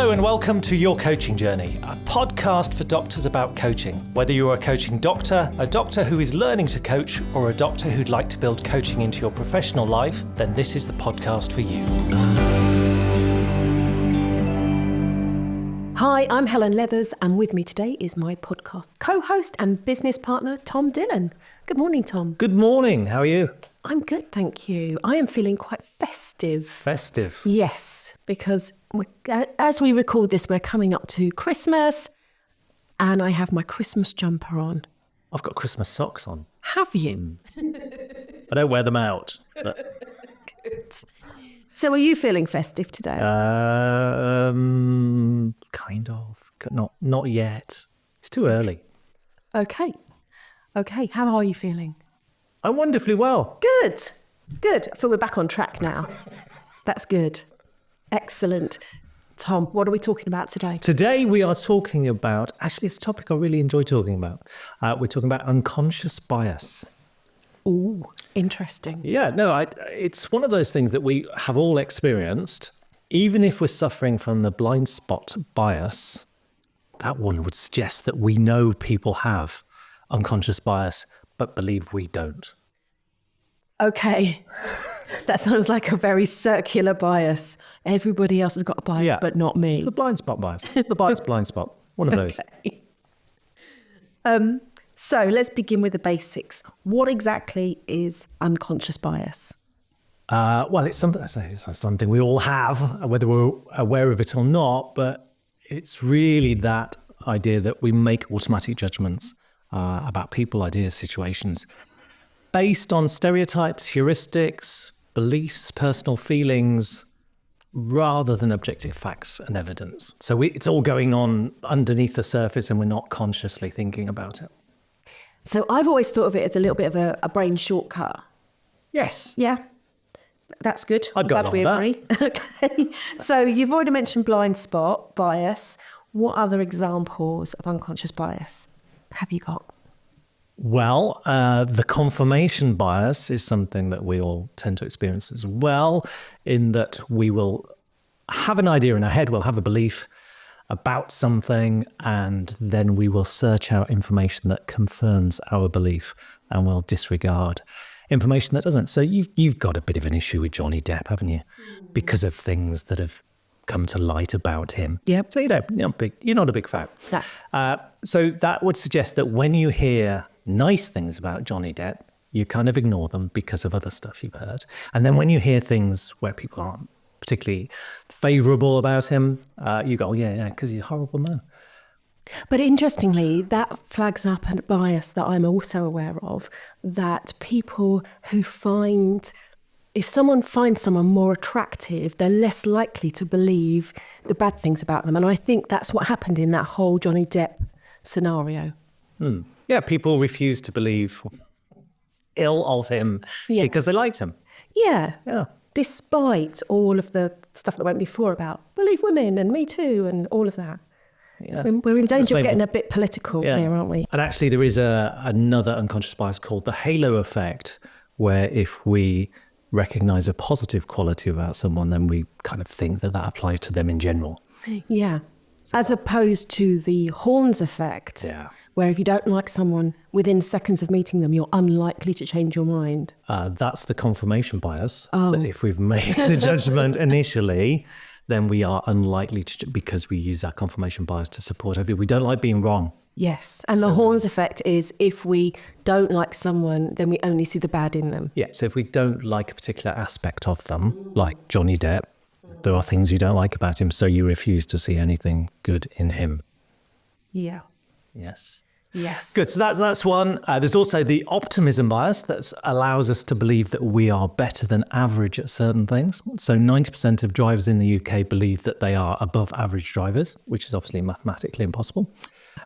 Hello and welcome to Your Coaching Journey, a podcast for doctors about coaching. Whether you're a coaching doctor, a doctor who is learning to coach, or a doctor who'd like to build coaching into your professional life, then this is the podcast for you. Hi, I'm Helen Leathers, and with me today is my podcast co-host and business partner, Tom Dillon. Good morning, Tom. Good morning. How are you? I'm good, thank you. I am feeling quite festive. Festive? Yes, because as we record this, we're coming up to Christmas, and I have my Christmas jumper on. I've got Christmas socks on. Have you? I don't wear them out. But... Good. So are you feeling festive today? Kind of. Not yet. It's too early. Okay. How are you feeling? I'm wonderfully well. Good. I feel we're back on track now. That's good. Excellent. Tom, what are we talking about today? Today we are talking about, actually it's a topic I really enjoy talking about. We're talking about unconscious bias. Ooh, interesting. Yeah, no, it's one of those things that we have all experienced. Even if we're suffering from the blind spot bias, that one would suggest that we know people have unconscious bias, but believe we don't. Okay. That sounds like a very circular bias. Everybody else has got a bias, but not me. It's the blind spot bias. The bias blind spot. One of those. Okay. So let's begin with the basics. What exactly is unconscious bias? Well, it's something we all have, whether we're aware of it or not, but it's really that idea that we make automatic judgments about people, ideas, situations, based on stereotypes, heuristics, beliefs, personal feelings, rather than objective facts and evidence. So it's all going on underneath the surface and we're not consciously thinking about it. So I've always thought of it as a little bit of a brain shortcut. Yes. Yeah. That's good. I'd go along with that. Agree. Okay. So you've already mentioned blind spot bias. What other examples of unconscious bias have you got? Well, the confirmation bias is something that we all tend to experience as well, in that we will have an idea in our head, we'll have a belief about something, and then we will search out information that confirms our belief and we'll disregard information that doesn't. So you've got a bit of an issue with Johnny Depp, haven't you? Because of things that have come to light about him. Yep. So you're not a big fan. No. So that would suggest that when you hear nice things about Johnny Depp, you kind of ignore them because of other stuff you've heard. And then when you hear things where people aren't particularly favourable about him, you go, yeah, because he's a horrible man. But interestingly, that flags up a bias that I'm also aware of, that people who if someone finds someone more attractive, they're less likely to believe the bad things about them. And I think that's what happened in that whole Johnny Depp scenario. Yeah, people refuse to believe ill of him because they liked him. Yeah. Yeah. Despite all of the stuff that went before about believe women and Me Too and all of that. Yeah. We're in danger of getting a bit political here, aren't we? And actually there is another unconscious bias called the halo effect, where if we recognise a positive quality about someone, then we kind of think that applies to them in general. Yeah. As opposed to the horns effect, where if you don't like someone, within seconds of meeting them, you're unlikely to change your mind. That's the confirmation bias. Oh. That if we've made a judgment initially, then we are unlikely to, because we use our confirmation bias to support our view. We don't like being wrong. Yes. And the horns effect is if we don't like someone, then we only see the bad in them. Yeah. So if we don't like a particular aspect of them, like Johnny Depp, there are things you don't like about him, so you refuse to see anything good in him. Yeah. Yes. Yes. Good. So that's one. There's also the optimism bias that allows us to believe that we are better than average at certain things. So 90% of drivers in the UK believe that they are above average drivers, which is obviously mathematically impossible.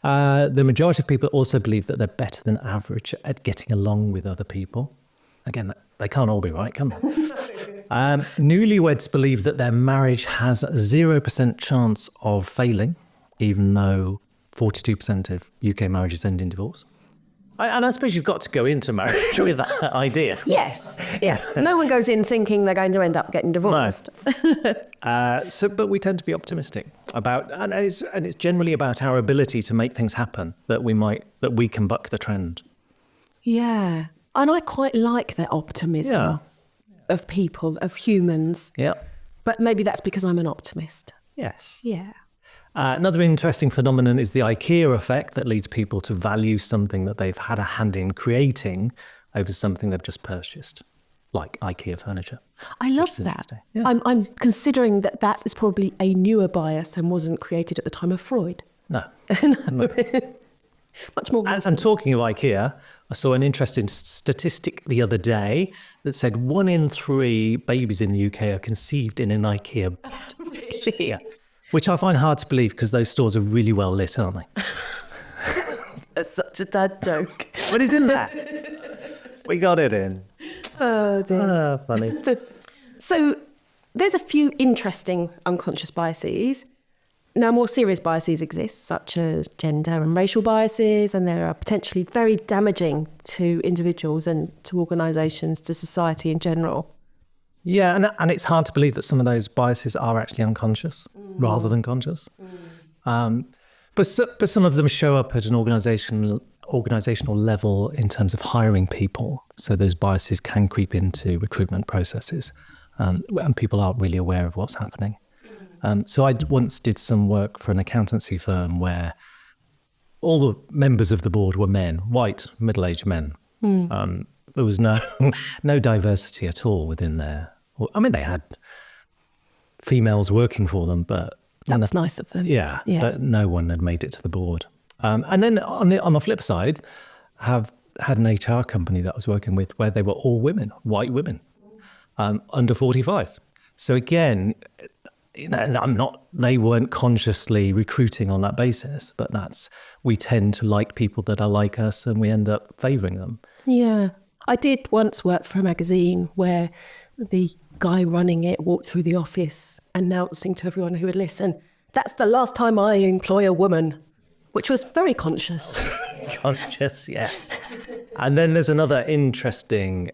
The majority of people also believe that they're better than average at getting along with other people. Again, they can't all be right, can they? Newlyweds believe that their marriage has 0% chance of failing, even though 42% of UK marriages end in divorce. And I suppose you've got to go into marriage with that idea. Yes. No one goes in thinking they're going to end up getting divorced. No. But we tend to be optimistic. and it's generally about our ability to make things happen, that we can buck the trend. Yeah. And I quite like that optimism of people, of humans. Yeah. But maybe that's because I'm an optimist. Yes. Yeah. Another interesting phenomenon is the IKEA effect that leads people to value something that they've had a hand in creating over something they've just purchased, like IKEA furniture. I love that. Yeah. I'm considering that is probably a newer bias and wasn't created at the time of Freud. No. Much more recent. And talking of IKEA, I saw an interesting statistic the other day that said 1 in 3 babies in the UK are conceived in an IKEA. Really? Yeah. Which I find hard to believe because those stores are really well lit, aren't they? That's such a dad joke. What is in there? We got it in. Oh, dear. Funny. So there's a few interesting unconscious biases. Now, more serious biases exist, such as gender and racial biases, and they are potentially very damaging to individuals and to organisations, to society in general. Yeah, and it's hard to believe that some of those biases are actually unconscious rather than conscious. But some of them show up at an organisational level in terms of hiring people. So those biases can creep into recruitment processes, and people aren't really aware of what's happening. So I once did some work for an accountancy firm where all the members of the board were men, white, middle-aged men. There was no diversity at all within there. I mean, they had females working for them, but That was nice of them. yeah, but no one had made it to the board. And then on the flip side, have had an HR company that I was working with where they were all women, white women, under 45. So again, they weren't consciously recruiting on that basis, but we tend to like people that are like us and we end up favouring them. Yeah. I did once work for a magazine where the guy running it walked through the office announcing to everyone who would listen, "That's the last time I employ a woman," which was very conscious. Conscious, yes. And then there's another interesting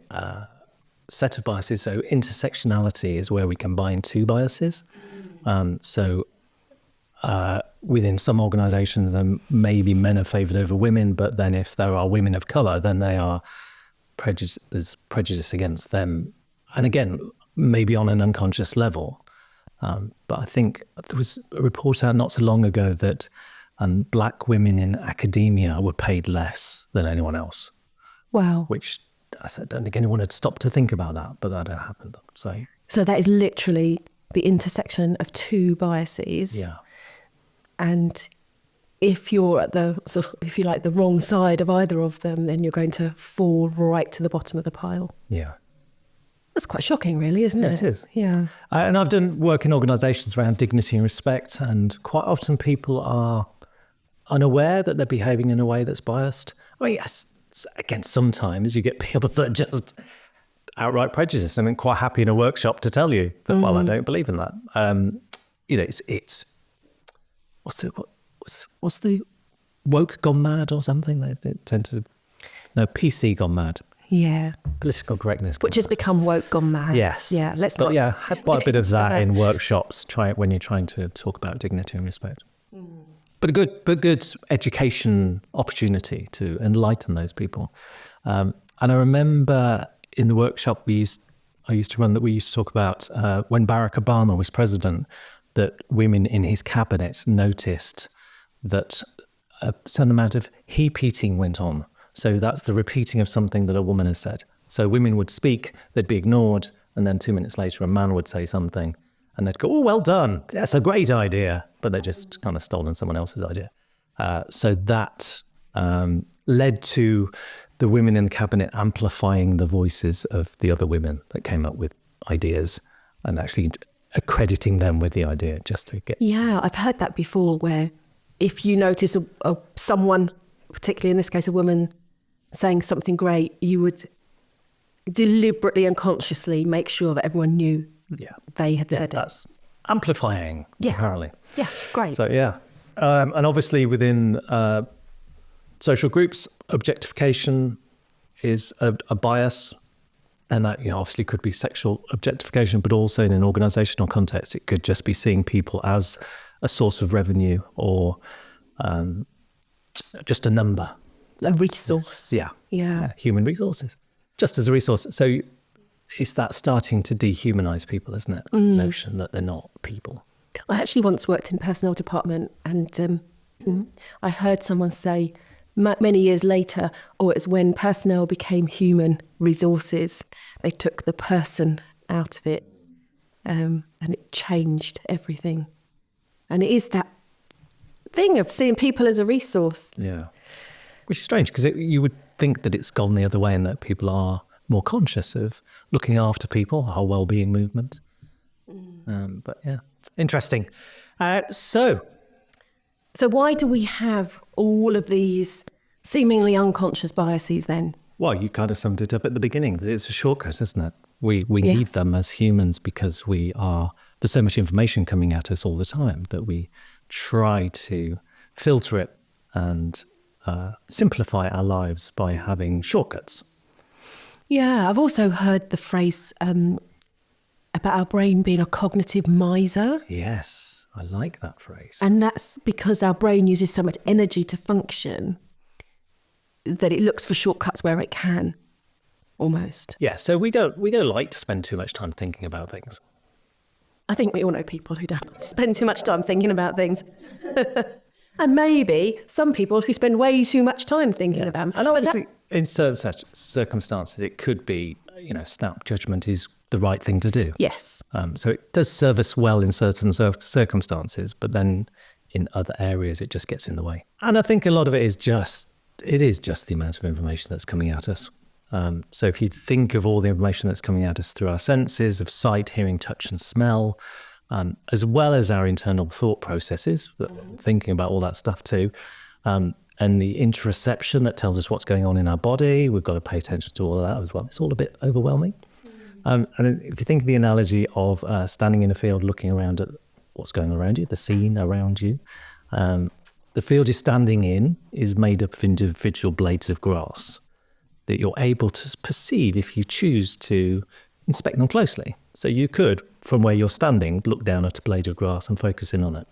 set of biases. So intersectionality is where we combine 2 biases. Within some organisations, maybe men are favoured over women, but then if there are women of colour, then there's prejudice against them. And again, maybe on an unconscious level. But I think there was a report out not so long ago that black women in academia were paid less than anyone else. Wow. Which I don't think anyone had stopped to think about that, but that had happened. So that is literally the intersection of 2 biases. Yeah. And if you're at if you like, the wrong side of either of them, then you're going to fall right to the bottom of the pile. Yeah. That's quite shocking, really, isn't it? It is. Yeah. And I've done work in organisations around dignity and respect, and quite often people are unaware that they're behaving in a way that's biased. I mean, yes, again, sometimes you get people that are just outright prejudiced. I mean, quite happy in a workshop to tell you that, well, I don't believe in that. It's what's the woke gone mad or something? They tend to PC gone mad. Yeah. Political correctness. Which has become woke gone mad. Yes. Yeah. Had quite a bit of that in workshops. Try it when you're trying to talk about dignity and respect. But a good education opportunity to enlighten those people. And I remember in the workshop I used to run, that we used to talk about when Barack Obama was president, that women in his cabinet noticed that a certain amount of repeating went on. So that's the repeating of something that a woman has said. So women would speak, they'd be ignored, and then 2 minutes later a man would say something and they'd go, "Oh, well done, that's a great idea," but they just kind of stolen someone else's idea. So that led to the women in the cabinet amplifying the voices of the other women that came up with ideas and actually accrediting them with the idea just to get... Yeah, I've heard that before, where if you notice someone, particularly in this case a woman, saying something great, you would deliberately and consciously make sure that everyone knew they had said it. That's amplifying, apparently. Yes, great. So, yeah. And obviously within social groups, objectification is a bias. And that obviously could be sexual objectification, but also in an organisational context, it could just be seeing people as a source of revenue or just a number. A resource. Yeah, human resources, just as a resource. So it's that starting to dehumanize people, isn't it? Notion that they're not people. I actually once worked in personnel department, and I heard someone say many years later, it was when personnel became human resources, they took the person out of it, and it changed everything. And it is that thing of seeing people as a resource. Yeah, which is strange because you would think that it's gone the other way and that people are more conscious of looking after people, our well-being movement. But yeah, it's interesting. So why do we have all of these seemingly unconscious biases then? Well, you kind of summed it up at the beginning. It's a shortcut, isn't it? We need them as humans because there's so much information coming at us all the time that we try to filter it and simplify our lives by having shortcuts. Yeah, I've also heard the phrase about our brain being a cognitive miser. Yes, I like that phrase. And that's because our brain uses so much energy to function that it looks for shortcuts where it can, almost. Yeah, so we don't like to spend too much time thinking about things. I think we all know people who don't spend too much time thinking about things. And maybe some people who spend way too much time thinking about them. And obviously, in certain such circumstances, it could be, snap judgment is the right thing to do. Yes. So it does serve us well in certain circumstances, but then in other areas, it just gets in the way. And I think a lot of it is just the amount of information that's coming at us. So if you think of all the information that's coming at us through our senses of sight, hearing, touch and smell, as well as our internal thought processes, thinking about all that stuff too, and the interoception that tells us what's going on in our body, we've got to pay attention to all of that as well. It's all a bit overwhelming. And if you think of the analogy of standing in a field looking around at what's going on around you, the scene around you, the field you're standing in is made up of individual blades of grass that you're able to perceive if you choose to inspect them closely. So you could, from where you're standing, look down at a blade of grass and focus in on it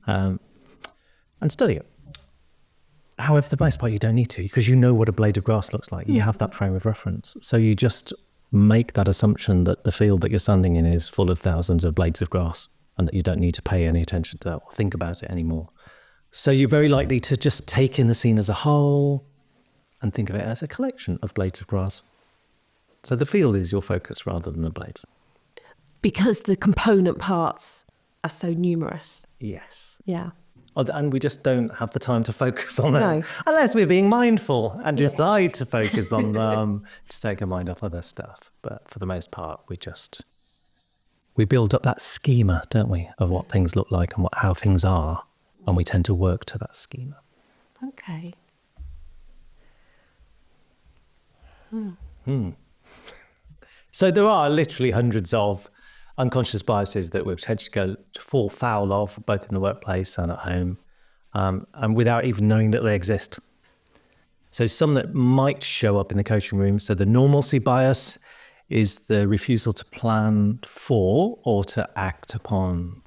and study it. However, for the most part, you don't need to because you know what a blade of grass looks like. You have that frame of reference. So you just make that assumption that the field that you're standing in is full of thousands of blades of grass and that you don't need to pay any attention to that or think about it anymore. So you're very likely to just take in the scene as a whole and think of it as a collection of blades of grass. So the field is your focus rather than the blades. Because the component parts are so numerous. Yes. Yeah. And we just don't have the time to focus on No. it. Unless we're being mindful and decide to focus on them to take our mind off other stuff. But for the most part, we build up that schema, don't we, of what things look like and how things are. And we tend to work to that schema. Okay. So there are literally hundreds of unconscious biases that we potentially fall foul of, both in the workplace and at home, and without even knowing that they exist. So some that might show up in the coaching room. So the normalcy bias is the refusal to plan for or to act upon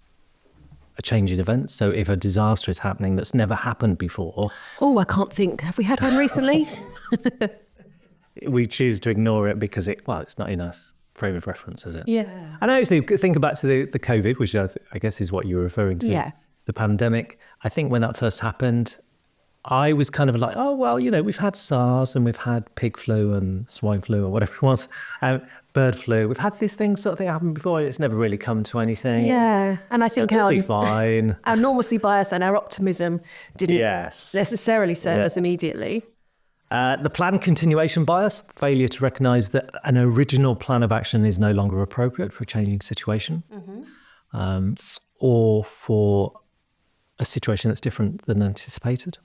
a change in events. So if a disaster is happening that's never happened before. Oh, I can't think. Have we had one recently? We choose to ignore it because it's not in us frame of reference, is it? Yeah. And actually, think back to the COVID, which I guess is what you were referring to. Yeah. The pandemic. I think when that first happened, I was kind of like, oh, well, we've had SARS and we've had pig flu and swine flu or whatever it was, bird flu. We've had this sort of thing happen before. It's never really come to anything. Yeah. And I think It'll be fine. Our normalcy bias and our optimism didn't Yes. necessarily serve us immediately. The plan continuation bias, failure to recognise that an original plan of action is no longer appropriate for a changing situation, or for a situation that's different than anticipated.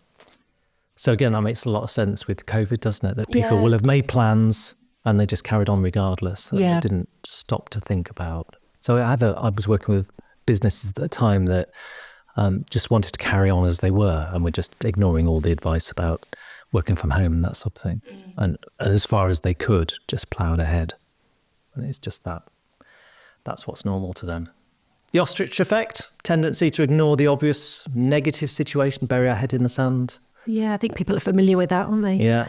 So again, that makes a lot of sense with COVID, doesn't it? That people will have made plans and they just carried on regardless. And they didn't stop to think about. So I was working with businesses at the time that just wanted to carry on as they were and were just ignoring all the advice about working from home and that sort of thing. And as far as they could, just ploughed ahead. And it's just that's what's normal to them. The ostrich effect, tendency to ignore the obvious negative situation, bury our head in the sand. Yeah, I think people are familiar with that, aren't they? Yeah.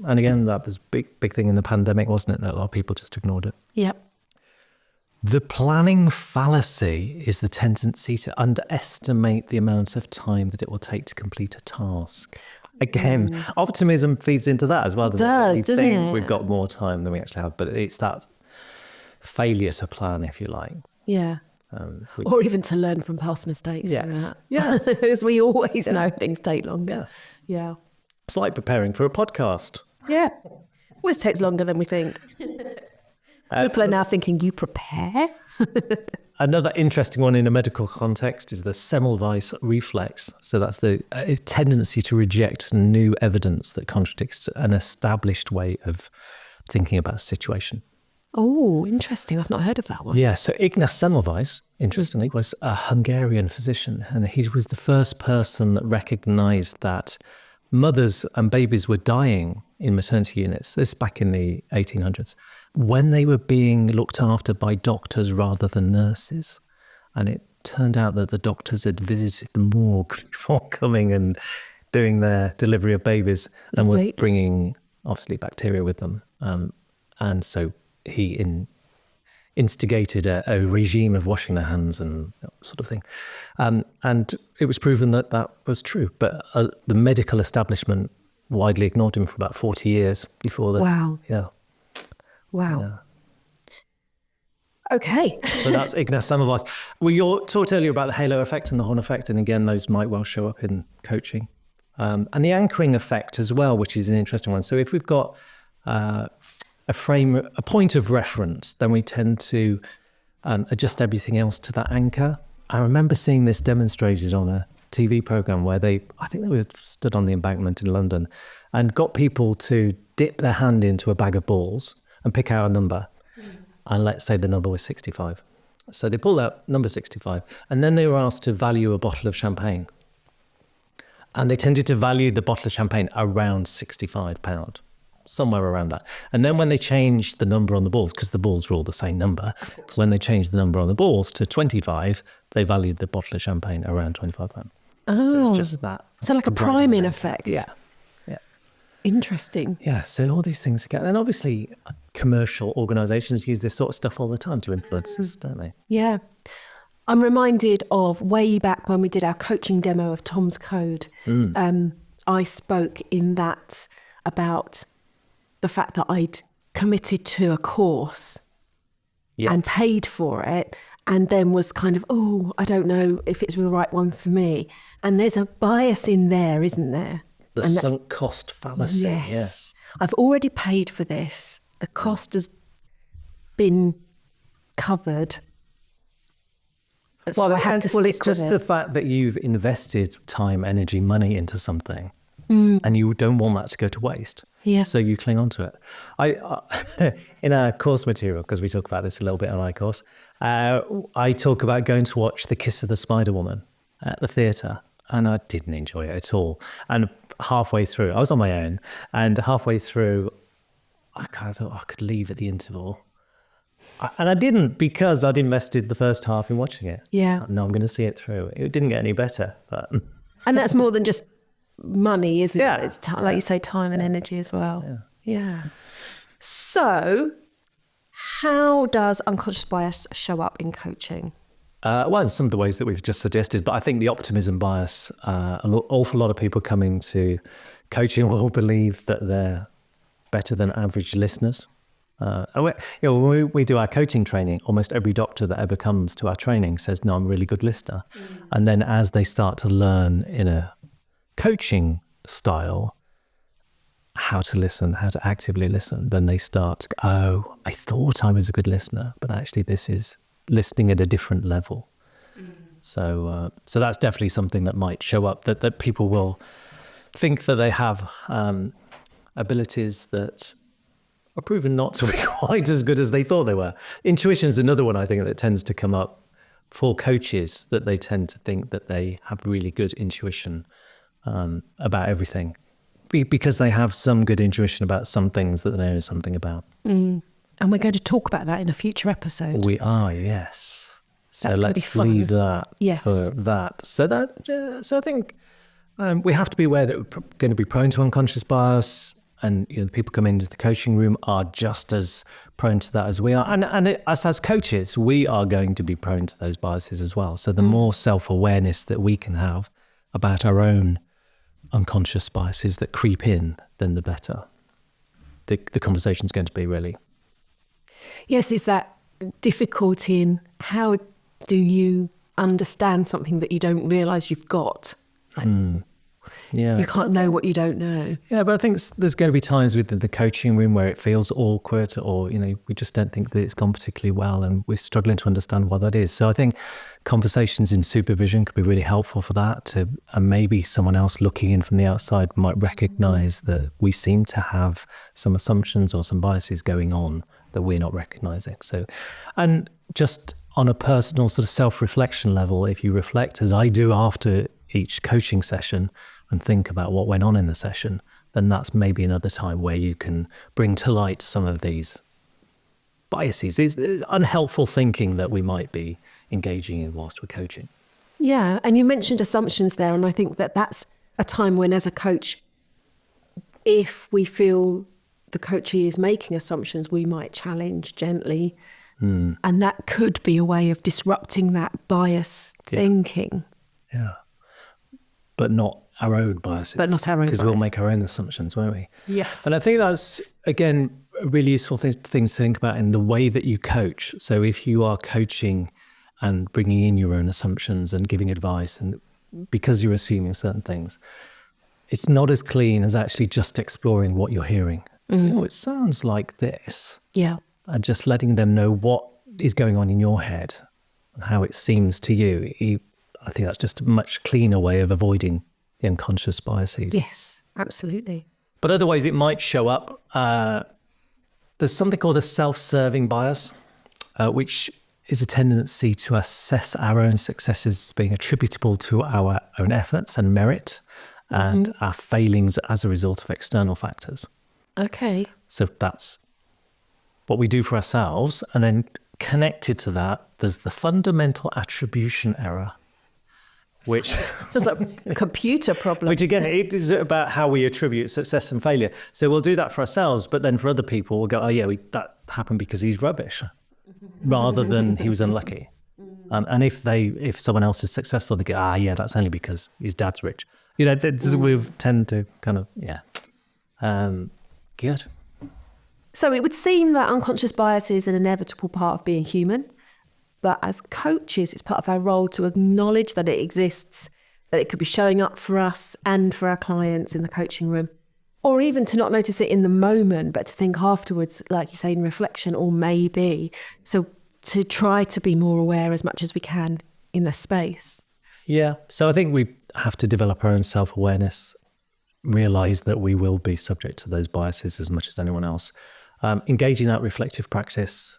And again, that was a big thing in the pandemic, wasn't it? That a lot of people just ignored it. Yep. The planning fallacy is the tendency to underestimate the amount of time that it will take to complete a task. Again, optimism feeds into that as well, doesn't it? Doesn't it? We've got more time than we actually have, but it's that failure to plan, if you like. Yeah. Or even to learn from past mistakes. Yes. Yeah. Because we always know things take longer. Yeah. It's like preparing for a podcast. Yeah. Always takes longer than we think. People are now thinking, you prepare? Another interesting one in a medical context is the Semmelweis reflex. So that's the tendency to reject new evidence that contradicts an established way of thinking about a situation. Oh, interesting. I've not heard of that one. Yeah, so Ignaz Semmelweis, interestingly, was a Hungarian physician, and he was the first person that recognised that mothers and babies were dying in maternity units, this back in the 1800s, when they were being looked after by doctors rather than nurses. And it turned out that the doctors had visited the morgue before coming and doing their delivery of babies and were bringing, obviously, bacteria with them. And so he instigated a regime of washing their hands and that sort of thing. And it was proven that that was true. But the medical establishment widely ignored him for about 40 years before that. Wow. Yeah. Wow. Yeah. Okay. So that's Ignaz Semmelweis. We talked earlier about the halo effect and the horn effect, and again, those might well show up in coaching. And the anchoring effect as well, which is an interesting one. So if we've got a point of reference, then we tend to adjust everything else to that anchor. I remember seeing this demonstrated on a TV program where I think they were stood on the embankment in London and got people to dip their hand into a bag of balls and pick out a number. And let's say the number was 65. So they pulled out number 65, and then they were asked to value a bottle of champagne. And they tended to value the bottle of champagne around £65, somewhere around that. And then when they changed the number on the balls, because the balls were all the same number, when they changed the number on the balls to 25, they valued the bottle of champagne around £25. Oh. So it's just that. So like a priming effect. Yeah. Interesting. Yeah, so all these things again. And obviously commercial organisations use this sort of stuff all the time to influence us, don't they? Yeah. I'm reminded of way back when we did our coaching demo of Tom's Code. I spoke in that about the fact that I'd committed to a course and paid for it, and then was kind of, I don't know if it's the right one for me. And there's a bias in there, isn't there? The sunk cost fallacy. Yes. I've already paid for this. The cost has been covered. So I have to stick it's just with the it. fact that you've invested time, energy, money into something, and you don't want that to go to waste. Yeah. So you cling on to it. I in our course material, because we talk about this a little bit on our course, I talk about going to watch The Kiss of the Spider Woman at the theatre, and I didn't enjoy it at all. And halfway through, I was on my own, and halfway through, I kind of thought I could leave at the interval. And I didn't, because I'd invested the first half in watching it. Yeah. No, I'm going to see it through. It didn't get any better. But And that's more than just money, isn't Yeah. it? It's like you say, time and energy as well. Yeah. So how does unconscious bias show up in coaching? well, some of the ways that we've just suggested, but I think the optimism bias, an awful lot of people coming to coaching will believe that they're better than average listeners. When we do our coaching training, almost every doctor that ever comes to our training says, no, I'm a really good listener. And then as they start to learn in a coaching style how to listen, how to actively listen, then they start to go, oh, I thought I was a good listener, but actually this is listening at a different level. So that's definitely something that might show up, that people will think that they have abilities that are proven not to be quite as good as they thought they were. Intuition is another one, I think, that tends to come up for coaches, that they tend to think that they have really good intuition about everything because they have some good intuition about some things that they know something about. And we're going to talk about that in a future episode. We are, yes. So That's gonna be let's fun. leave that Yes. for that. So I think we have to be aware that we're going to be prone to unconscious bias, and the people coming into the coaching room are just as prone to that as we are. And us as coaches, we are going to be prone to those biases as well. So the more self-awareness that we can have about our own unconscious biases that creep in, then the better. The conversation's going to be really. Yes, is that difficulty in how do you understand something that you don't realise you've got? Yeah. You can't know what you don't know. Yeah, but I think there's going to be times within the coaching room where it feels awkward, or we just don't think that it's gone particularly well, and we're struggling to understand why that is. So I think conversations in supervision could be really helpful for that. And maybe someone else looking in from the outside might recognise that we seem to have some assumptions or some biases going on that we're not recognising. So, and just on a personal sort of self-reflection level, if you reflect, as I do after each coaching session, and think about what went on in the session, then that's maybe another time where you can bring to light some of these biases, these unhelpful thinking that we might be engaging in whilst we're coaching. Yeah, and you mentioned assumptions there, and I think that that's a time when, as a coach, if we feel the coachee is making assumptions, we might challenge gently, and that could be a way of disrupting that bias thinking. Yeah. But not our own biases. Because we'll make our own assumptions, won't we? Yes. And I think that's, again, a really useful thing to think about in the way that you coach. So if you are coaching and bringing in your own assumptions and giving advice, and because you're assuming certain things, it's not as clean as actually just exploring what you're hearing. So, it sounds like this. Yeah. And just letting them know what is going on in your head and how it seems to you. I think that's just a much cleaner way of avoiding the unconscious biases. Yes, absolutely. But otherwise, it might show up. There's something called a self-serving bias, which is a tendency to assess our own successes being attributable to our own efforts and merit, and our failings as a result of external factors. Okay. So that's what we do for ourselves. And then connected to that, there's the fundamental attribution error, which Sounds like a computer problem. which again, it is about how we attribute success and failure. So we'll do that for ourselves, but then for other people, we'll go, oh yeah, that happened because he's rubbish, rather than he was unlucky. And if someone else is successful, they go, yeah, that's only because his dad's rich. We tend to kind of, good. So it would seem that unconscious bias is an inevitable part of being human. But as coaches, it's part of our role to acknowledge that it exists, that it could be showing up for us and for our clients in the coaching room, or even to not notice it in the moment, but to think afterwards, like you say, in reflection, or maybe. So to try to be more aware as much as we can in the space. Yeah. So I think we have to develop our own self-awareness, realise that we will be subject to those biases as much as anyone else. Engage in that reflective practice.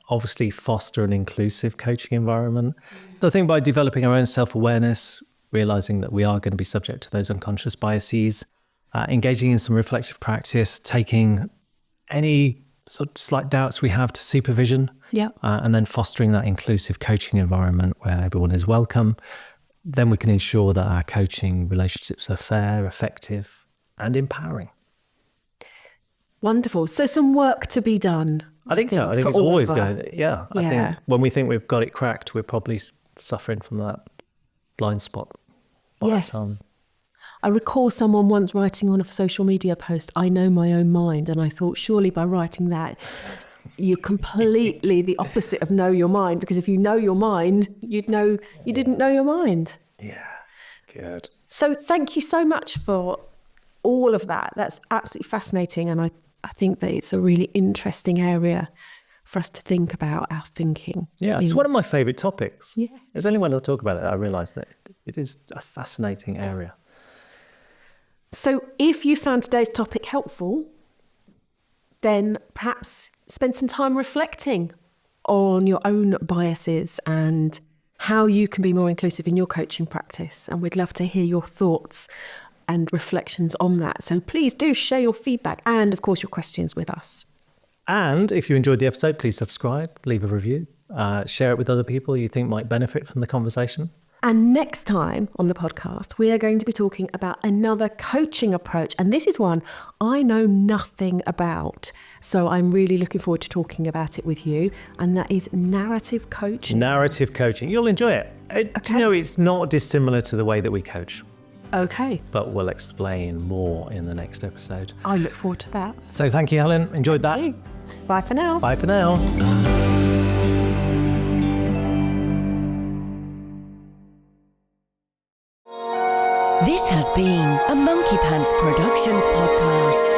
Obviously foster an inclusive coaching environment. So I think by developing our own self-awareness, realizing that we are going to be subject to those unconscious biases, engaging in some reflective practice, taking any sort of slight doubts we have to supervision, and then fostering that inclusive coaching environment where everyone is welcome, then we can ensure that our coaching relationships are fair, effective, and empowering. Wonderful. So some work to be done. I think so. I think it's always going. Yeah. I think when we think we've got it cracked, we're probably suffering from that blind spot. Yes. I recall someone once writing on a social media post, I know my own mind. And I thought, surely by writing that, you're completely the opposite of know your mind. Because if you know your mind, you'd know you didn't know your mind. Yeah. Good. So thank you so much for all of that. That's absolutely fascinating. And I think that it's a really interesting area for us to think about our thinking. Yeah, it's one of my favourite topics. Yes. As only when I talk about it, I realise that it is a fascinating area. So if you found today's topic helpful, then perhaps spend some time reflecting on your own biases and how you can be more inclusive in your coaching practice. And we'd love to hear your thoughts and reflections on that. So please do share your feedback and, of course, your questions with us. And if you enjoyed the episode, please subscribe, leave a review. Share it with other people you think might benefit from the conversation. And next time on the podcast, we are going to be talking about another coaching approach. And this is one I know nothing about. So I'm really looking forward to talking about it with you. And that is narrative coaching. Narrative coaching. You'll enjoy it. Do you know, it's not dissimilar to the way that we coach. Okay. But we'll explain more in the next episode. I look forward to that. So thank you, Helen. Enjoyed that. Thank you. Bye for now. Bye for now. This has been a Monkey Pants Productions podcast.